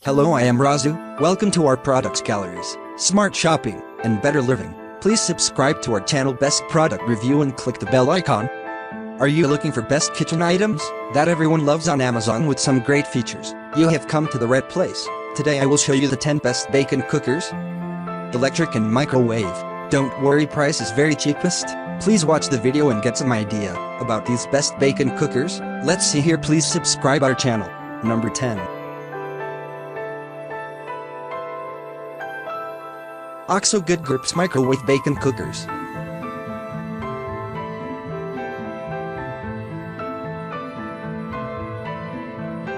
Hello, I am Razu. Welcome to our products galleries, smart shopping, and better living. Please subscribe to our channel Best Product Review and click the bell icon. Are you looking for best kitchen items that everyone loves on Amazon with some great features? You have come to the right place. Today I will show you the 10 best bacon cookers, electric and microwave. Don't worry, price is very cheapest. Please watch the video and get some idea about these best bacon cookers. Let's see here. Please subscribe our channel. Number 10. OXO Good Grips Microwave Bacon Cookers.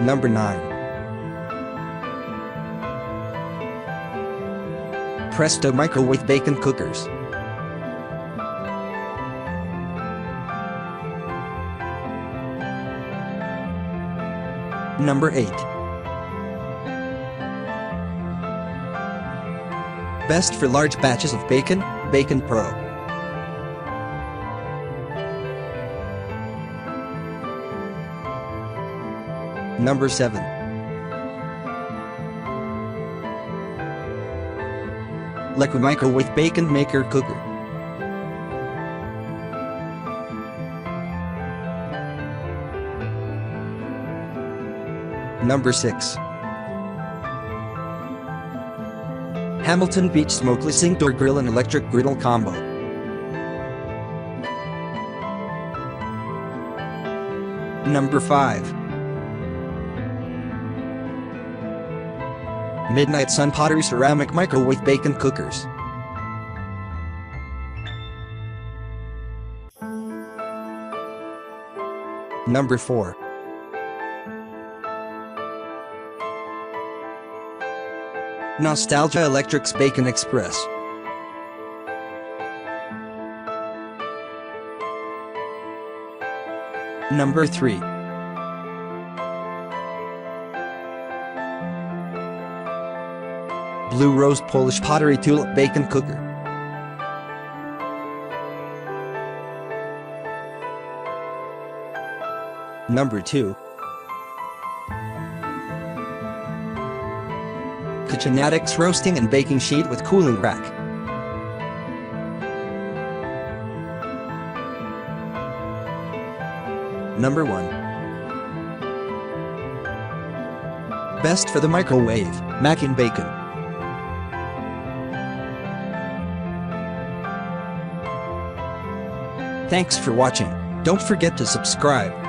Number 9. Presto Microwave Bacon Cookers. Number 8. Best for large batches of bacon, Bacon Pro. Number 7. Lekue Microwave Bacon Maker Cooker. Number 6. Hamilton Beach Smokeless Indoor Grill and Electric Griddle Combo. Number 5. Midnight Sun Pottery Ceramic Microwave Bacon Cookers. Number 4. Nostalgia Electrics Bacon Express. Number 3. Blue Rose Polish Pottery Tulip Bacon Cooker. Number 2. Kitchenatics Roasting and Baking Sheet with Cooling Rack. Number 1. Best for the microwave, Makin Bacon. Thanks for watching. Don't forget to subscribe.